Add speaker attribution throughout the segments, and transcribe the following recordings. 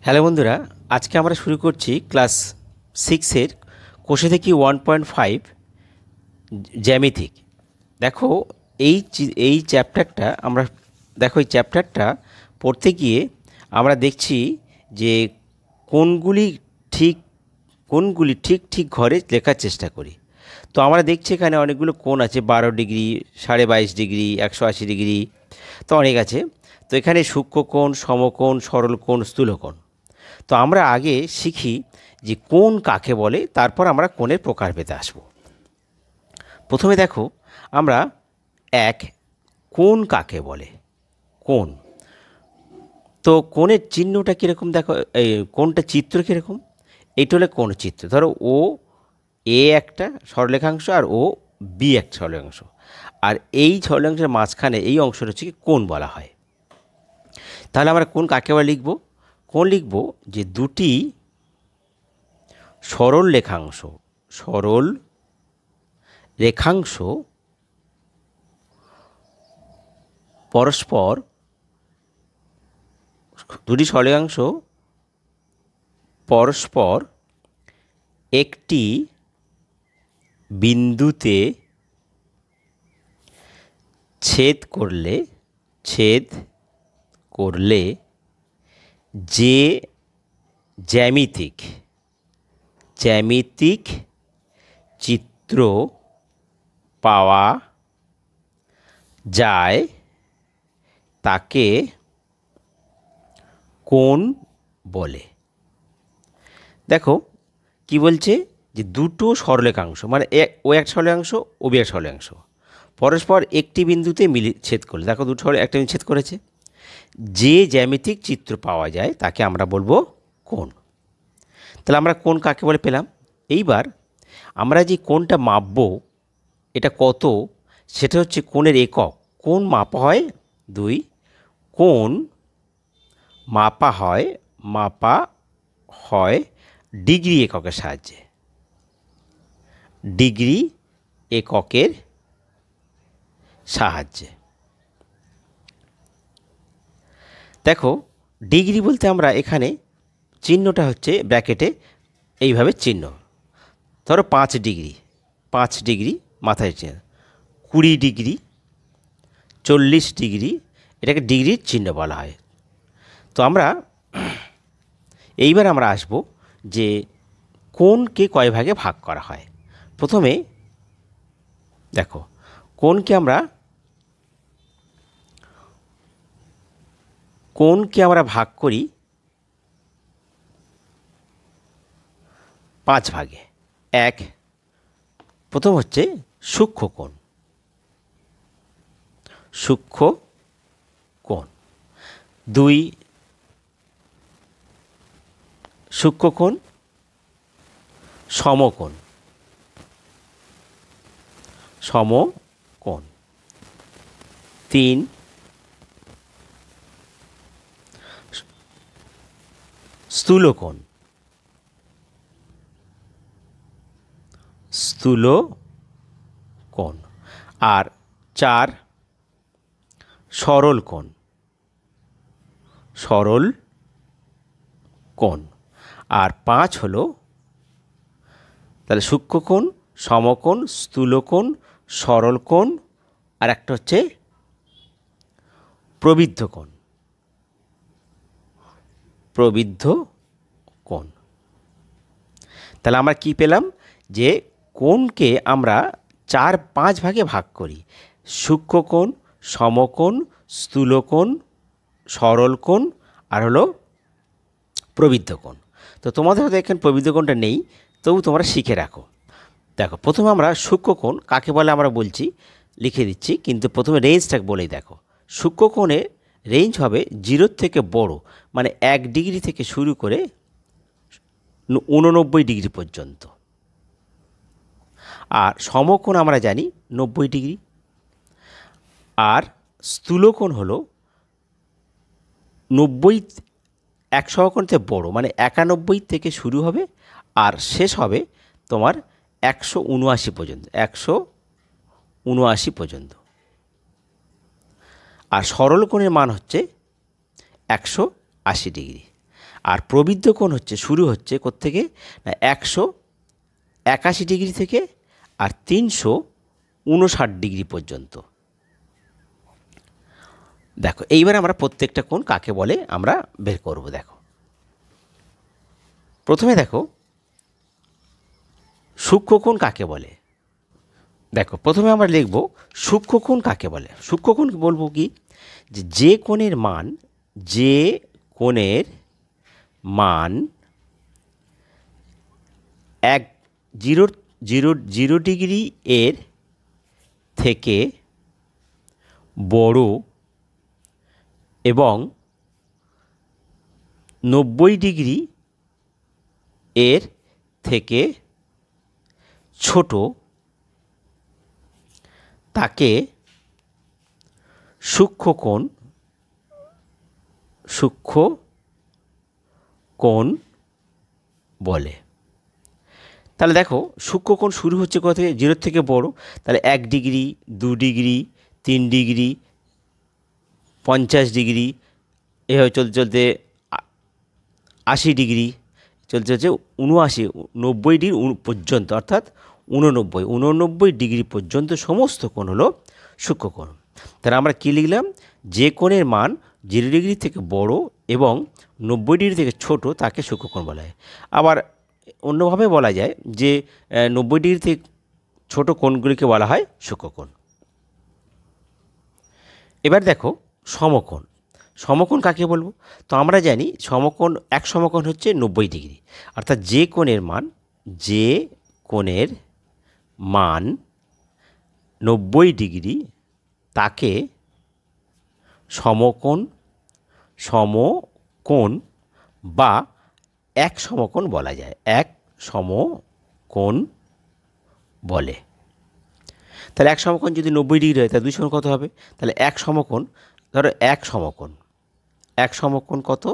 Speaker 1: Hello বন্ধুরা, আজকে আমরা শুরু করছি ক্লাস 6-এর কোষে থেকে 1.5 জ্যামিতিক। দেখো এই চ্যাপ্টারটা আমরা এই চ্যাপ্টারটা পড়তে গিয়ে আমরা দেখছি যে কোণগুলি ঠিক ঠিক ঘরে লেখার চেষ্টা করি। তো আমরা দেখছি এখানে অনেকগুলো কোণ আছে, 12 ডিগ্রি, 22.5 ডিগ্রি, 180 ডিগ্রি, তো অনেক আছে। তো এখানে সূক্ষ্মকোণ, সমকোণ, সরলকোণ, স্থূলকোণ। তো আমরা আগে শিখি যে কোণ কাকে বলে, তারপর আমরা কোণের প্রকারভেদে আসব। প্রথমে দেখো আমরা কোণ কাকে বলে। কোণ, তো কোণের চিহ্নটা কীরকম দেখো, এই কোণটা চিত্র কীরকম, এইটা হলে কোণ চিত্র। ধরো ও এ একটা সরলরেখাংশ আর ও বি একটা সরলরেখাংশ, আর এই সরলরেখাংশের মাঝখানে এই অংশটা হচ্ছে কি কোণ বলা হয়। তাহলে আমরা কোণ কাকে বলে লিখব? কোণ লিখব যে দুটি সরল রেখাংশ পরস্পর, দুটি সরলরেখাংশ পরস্পর একটি বিন্দুতে ছেদ করলে যে জ্যামিতিক চিত্র পাওয়া যায় তাকে কোণ বলে। দেখো কি বলছে, যে দুটো সরলরেখাংশ, মানে ও এক সরলরেখাংশ, ও বি এক সরলরেখাংশ, পরস্পর একটি বিন্দুতে ছেদ করলে, দেখো দুটো একটা বিন্দু ছেদ করেছে, যে জ্যামিতিক চিত্র পাওয়া যায় তাকে আমরা বলবো কোণ। তাহলে আমরা কোণ কাকে বলে পেলাম। এইবার আমরা যে কোণটা মাপবো এটা কত, সেটা হচ্ছে কোণের একক। কোণ মাপা হয় কোণ মাপা হয় ডিগ্রি এককের সাহায্যে। দেখো ডিগ্রি বলতে আমরা এখানে চিহ্নটা হচ্ছে ব্র্যাকেটে এইভাবে চিহ্ন। ধরো 5 ডিগ্রি মাথায় চিহ্ন, 20 ডিগ্রি, 40 ডিগ্রি, এটাকে ডিগ্রির চিহ্ন বলা হয়। তো এইবার আমরা আসব যে কোণকে কয় ভাগে ভাগ করা হয়। প্রথমে দেখো কোণকে আমরা ভাগ করি 5 ভাগে। প্রথম হচ্ছে সূক্ষ্মকোণ। 2 সূক্ষ্মকোণ, সমকোণ। 3 স্থূলকোণ। আর 4 সরলকোণ। আর 5 হলো, তাহলে সূক্ষ্মকোণ, সমকোণ, স্থূলকোণ, সরলকোণ, আর একটা হচ্ছে প্রবৃদ্ধ কোণ। তাহলে আমরা কি পেলাম, যে কোণকে আমরা 4-5 ভাগে ভাগ করি: সূক্ষ্মকোণ, সমকোণ, স্থূলকোণ, সরলকোণ, আর হলো প্রবৃদ্ধ কোণ। তো তোমাদের হয়তো এখানে প্রবৃদ্ধ কোণটা নেই, তবু তোমরা শিখে রাখো। দেখো প্রথমে আমরা সূক্ষ্মকোণ কাকে বলে আমরা বলছি, লিখে দিচ্ছি, কিন্তু প্রথমে রেঞ্জটাকে বলেই দেখো। সূক্ষ্মকোণের রেঞ্জ হবে 0 থেকে বড়, মানে 1 ডিগ্রি থেকে শুরু করে 89 ডিগ্রি পর্যন্ত। আর সমকোণ আমরা জানি 90 ডিগ্রি। আর স্থূলকোণ হলো 1 সমকোণ থেকে বড়, মানে 91 থেকে শুরু হবে আর শেষ হবে তোমার 179 পর্যন্ত। আর সরলকোণের মান হচ্ছে 180 ডিগ্রি। আর প্রবৃদ্ধ কোণ হচ্ছে শুরু হচ্ছে কোত্থেকে না 181 ডিগ্রি থেকে আর 359 ডিগ্রি পর্যন্ত। দেখো এইবার আমরা প্রত্যেকটা কোণ কাকে বলে আমরা বের করব। দেখো প্রথমে দেখো সূক্ষ্মকোণ কাকে বলে। দেখো প্রথমে আমরা লিখব সূক্ষ্মকোণ কাকে বলে। সূক্ষ্মকোণ বলবো কি যে কোণের মান 0 ডিগ্রি এর থেকে বড় এবং 90 ডিগ্রি এর থেকে ছোট তাকে সূক্ষ্মকোণ বলে। তাহলে দেখো সূক্ষ্মকোণ শুরু হচ্ছে কোথা থেকে 0 থেকে বড়, তাহলে 1 ডিগ্রি 2 ডিগ্রি 3 ডিগ্রি 50 ডিগ্রি এভাবে চলতে চলতে 80 ডিগ্রি চলতে চলছে 79 90 ডিগ্রি পর্যন্ত, অর্থাৎ 89 ডিগ্রি পর্যন্ত সমস্ত কোণ হলো সূক্ষ্মকোণ। তাহলে আমরা কী লিখলাম, যে কোণের মান 0 ডিগ্রি থেকে বড় এবং 90 ডিগ্রি থেকে ছোট তাকে সূক্ষ্মকোণ বলা হয়। আবার অন্যভাবে বলা যায় যে 90 ডিগ্রি থেকে ছোট কোণগুলিকে বলা হয় সূক্ষ্মকোণ। এবার দেখো সমকোণ। সমকোণ কাকে বলবো? তো আমরা জানি সমকোণ এক সমকোণ হচ্ছে 90 ডিগ্রি, অর্থাৎ যে কোণের মান 90 ডিগ্রি তাকে সমকোণ বা এক সমকোণ বলা যায়, এক সমকোণ বলে। তাহলে এক সমকোণ যদি 90 ডিগ্রি হয় তাহলে দুই সমকোণ কত হবে? তাহলে এক সমকোণ, ধরো এক সমকোণ কত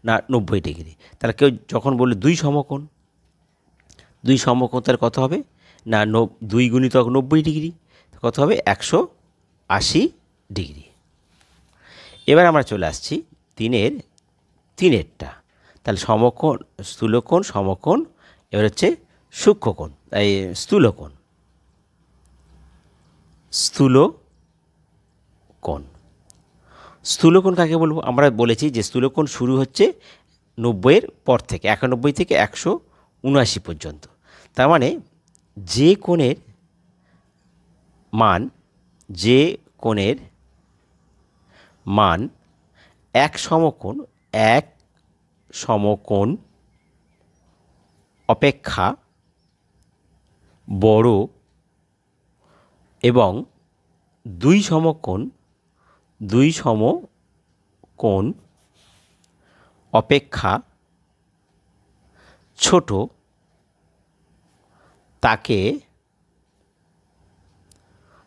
Speaker 1: না 90 ডিগ্রি। তাহলে কেউ যখন বললে দুই সমকোণ তাহলে কত হবে না 2 গুণিতক 90 ডিগ্রি কত হবে 180 ডিগ্রি। এবার আমরা চলে আসছি তিনেরটা। তাহলে সমকোণ, স্থূলকোণ, সমকোণ, এবার হচ্ছে সূক্ষ্মকোণ, এই স্থূলকোণ। স্থূলকোণ কাকে বলবো? আমরা বলেছি যে স্থূলকোণ শুরু হচ্ছে 90-এর পর থেকে 91 থেকে 179 পর্যন্ত। তার মানে যে কোণের মান এক সমকোণ অপেক্ষা বড় এবং দুই সমকোণ অপেক্ষা ছোট তাকে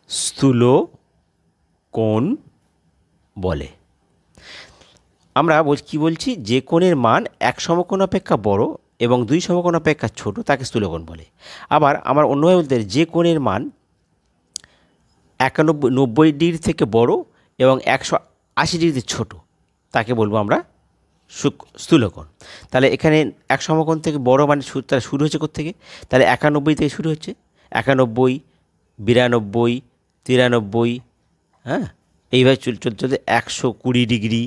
Speaker 1: স্থূলকোণ বলে। আমরা কি বলছি? যে কোণের মান এক সমকোণ অপেক্ষা বড় এবং দুই সমকোণ অপেক্ষা ছোট তাকে স্থূলকোণ বলে। আবার আমরা অন্যভাবে বলতে পারি, যে কোণের মান 90 ডিগ্রি থেকে বড় এবং 180 ডিগ্রিতে ছোট তাকে বলবো আমরা স্থূলকোণ। তাহলে এখানে এক সমকোণ থেকে বড় মানে তারা শুরু হচ্ছে কোত্থেকে? তাহলে 91 থেকে শুরু হচ্ছে, 91, 92, 93, হ্যাঁ, এইভাবে চলতে চলতে 120 ডিগ্রি,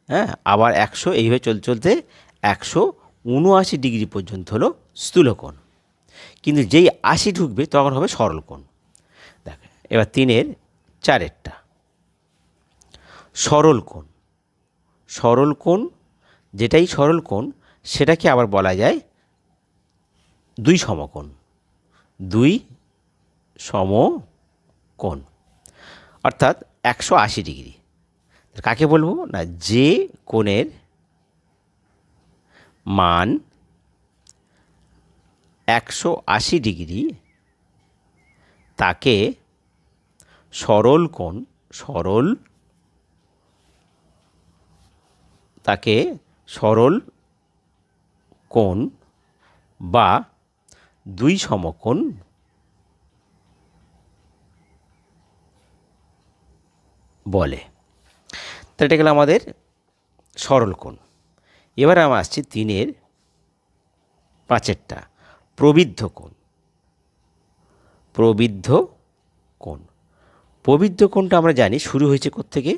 Speaker 1: হ্যাঁ, আবার 100, এইভাবে চলতে চলতে 179 ডিগ্রি পর্যন্ত হলো স্থূলকোণ। কিন্তু যেই 80 ঢুকবে তখন হবে সরলকোণ। দেখ এবার 4টা সরলকোণ, যেটাই সরলকোণ সেটাকে আবার বলা যায় দুই সমকোণ, অর্থাৎ 180 ডিগ্রি। কাকে বলবো না? যে কোণের মান 180 ডিগ্রি তাকে সরলকোণ বা দুই সমকোণ বলে। তো এটা গেল আমাদের সরলকোণ। এবার আমরা আসছি 3-এর 5-এরটা, প্রবৃদ্ধ কোণ। প্রবৃদ্ধ কোণ, প্রবৃদ্ধ কোণটা আমরা জানি শুরু হয়েছে কোত্থেকে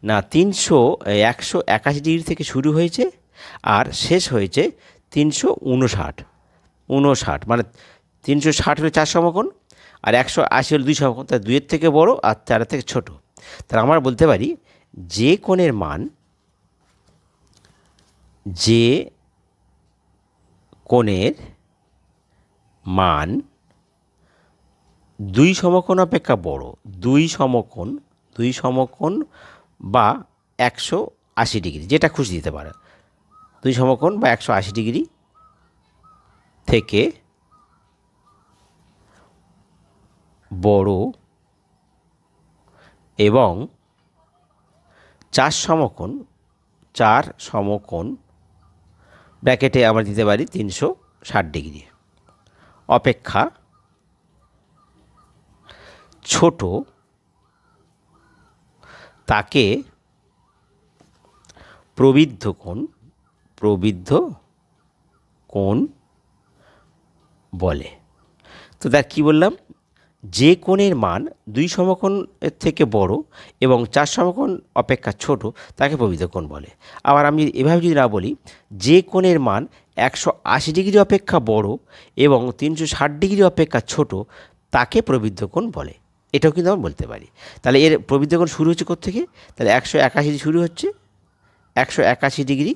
Speaker 1: না 181 ডিগ্রি থেকে শুরু হয়েছে আর শেষ হয়েছে 359, মানে 360 হলো 4 সমকোণ আর 180 হলো 2 সমকোণ, তার 2-এর থেকে বড় আর 4-এর থেকে ছোট। তাহলে আমরা বলতে পারি যে কোণের মান, যে কোণের মান 2 সমকোণ অপেক্ষা বড়, 2 সমকোণ বা 180 ডিগ্রি, যেটা খুশি দিতে পারে, 2 সমকোণ বা 180 ডিগ্রি থেকে বড় এবং 4 সমকোণ ব্র্যাকেটে আমরা দিতে পারি 360 ডিগ্রি অপেক্ষা ছোট, তাকে প্রবৃদ্ধ কোণ বলে। তো দেখ কী বললাম, যে কোণের মান 2 সমকোণের থেকে বড় এবং 4 সমকোণ অপেক্ষা ছোট তাকে প্রবৃদ্ধ কোণ বলে। আবার আমি এভাবে যদি না বলি, যে কোণের মান 180 ডিগ্রি অপেক্ষা বড় এবং 360 ডিগ্রি অপেক্ষা ছোট তাকে প্রবৃদ্ধ কোণ বলে, এটাও কিন্তু আমরা বলতে পারি। তাহলে এর প্রবৃদ্ধ কোণ শুরু হচ্ছে কোত্থেকে, তাহলে 181 শুরু হচ্ছে, 181 ডিগ্রি,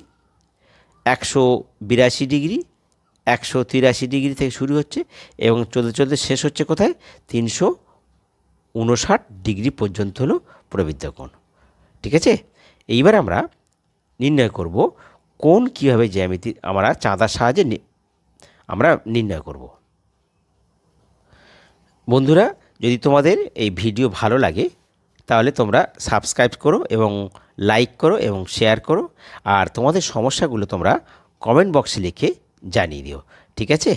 Speaker 1: 182 ডিগ্রি, 183 ডিগ্রি থেকে শুরু হচ্ছে এবং চলতে শেষ হচ্ছে কোথায়, 359 ডিগ্রি পর্যন্ত হলো প্রবৃদ্ধ কোণ। ঠিক আছে, এইবার আমরা নির্ণয় করব কোণ কীভাবে জ্যামিতি আমরা চাঁদার সাহায্যে আমরা নির্ণয় করব। বন্ধুরা, যদি তোমাদের এই ভিডিও ভালো লাগে তাহলে তোমরা সাবস্ক্রাইব করো এবং লাইক করো এবং শেয়ার করো, আর তোমাদের সমস্যাগুলো তোমরা কমেন্ট বক্সে লিখে জানিয়ে দিও। ঠিক আছে।